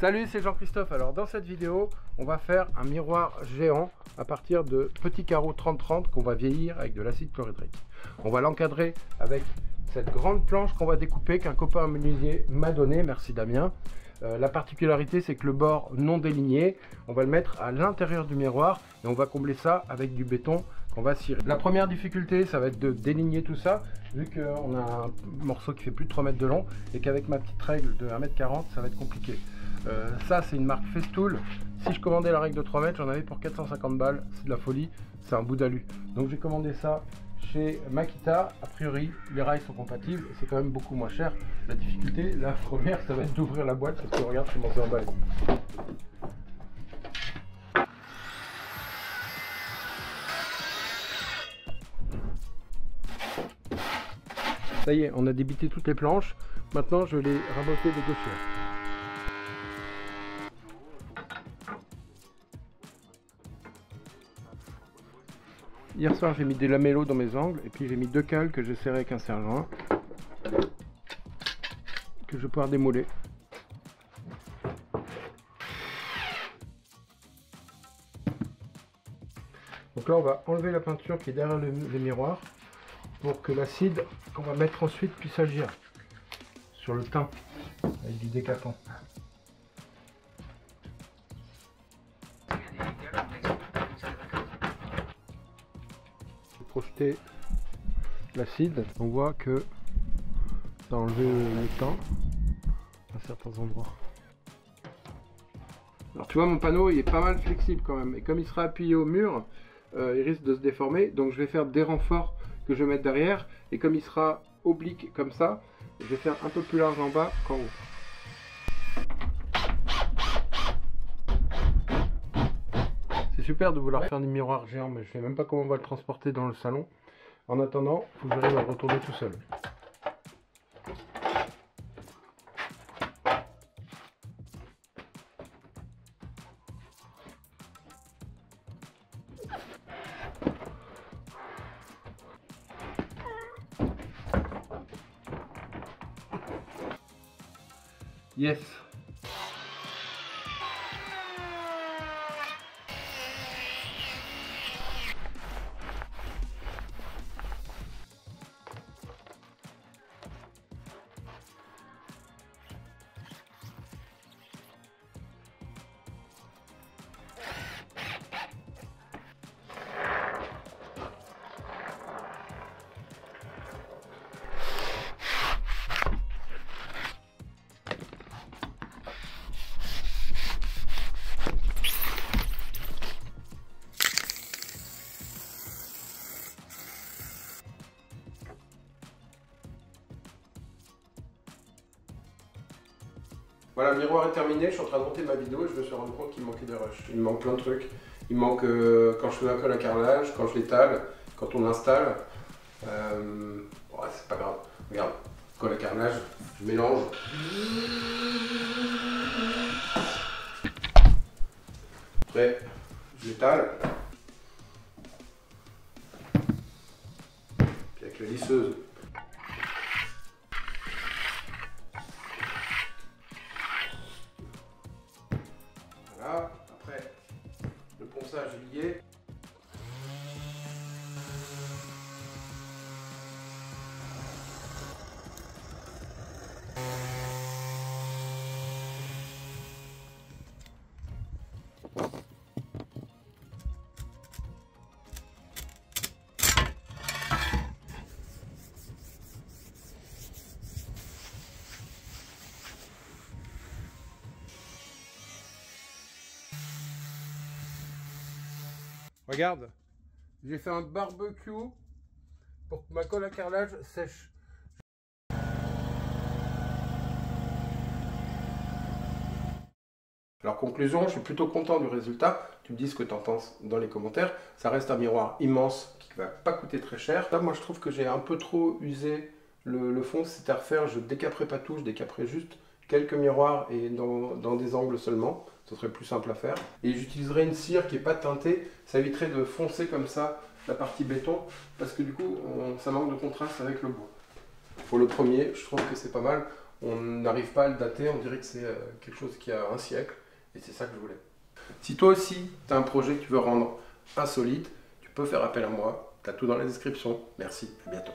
Salut, c'est Jean-Christophe. Alors dans cette vidéo, on va faire un miroir géant à partir de petits carreaux 30-30 qu'on va vieillir avec de l'acide chlorhydrique. On va l'encadrer avec cette grande planche qu'on va découper qu'un copain menuisier m'a donné, merci Damien. La particularité, c'est que le bord non déligné, on va le mettre à l'intérieur du miroir et on va combler ça avec du béton qu'on va cirer. La première difficulté, ça va être de déligner tout ça, vu qu'on a un morceau qui fait plus de 3 mètres de long et qu'avec ma petite règle de 1,40 m, ça va être compliqué. Ça, c'est une marque Festool. Si je commandais la règle de 3 mètres, j'en avais pour 450 balles. C'est de la folie, c'est un bout d'alu. Donc j'ai commandé ça chez Makita. A priori, les rails sont compatibles et c'est quand même beaucoup moins cher. La difficulté, la première, ça va être d'ouvrir la boîte parce que regarde comment c'est emballé. Ça y est, on a débité toutes les planches. Maintenant, je vais les raboter des gouttières. Hier soir, j'ai mis des lamellos dans mes angles et puis j'ai mis 2 cales que j'ai serré avec un serre-joint que je vais pouvoir démouler. Donc là, on va enlever la peinture qui est derrière les miroirs pour que l'acide qu'on va mettre ensuite puisse agir sur le teint avec du décapant. Projeter l'acide, on voit que ça a enlevé le teint à certains endroits. Alors tu vois, mon panneau il est pas mal flexible quand même, et comme il sera appuyé au mur, il risque de se déformer, donc je vais faire des renforts que je vais mettre derrière, et comme il sera oblique comme ça, je vais faire un peu plus large en bas qu'en haut. C'est super de vouloir faire des miroirs géants, mais je sais même pas comment on va le transporter dans le salon. En attendant, il faut que j'arrive à le retourner tout seul. Yes. Voilà, le miroir est terminé, je suis en train de monter ma vidéo et je me suis rendu compte qu'il me manquait des rushs. Il me manque plein de trucs. Il me manque quand je fais un colle à carrelage, quand je l'étale, quand on l'installe. Ouais, c'est pas grave. Regarde, colle à carrelage, je mélange. Après, je l'étale. Puis avec la lisseuse. Après, le ponçage est lié. Regarde, j'ai fait un barbecue pour que ma colle à carrelage sèche. Alors conclusion, je suis plutôt content du résultat. Tu me dis ce que tu en penses dans les commentaires. Ça reste un miroir immense qui va pas coûter très cher. Là, moi je trouve que j'ai un peu trop usé le fond. Si c'était à refaire, je décaperais pas tout, je décaperais juste quelques miroirs et dans des angles seulement. Ce serait plus simple à faire. Et j'utiliserai une cire qui n'est pas teintée. Ça éviterait de foncer comme ça la partie béton, parce que du coup, ça manque de contraste avec le bois. Pour le premier, je trouve que c'est pas mal. on n'arrive pas à le dater, on dirait que c'est quelque chose qui a un siècle, et c'est ça que je voulais. Si toi aussi, tu as un projet que tu veux rendre insolite, tu peux faire appel à moi, tu as tout dans la description. Merci, à bientôt.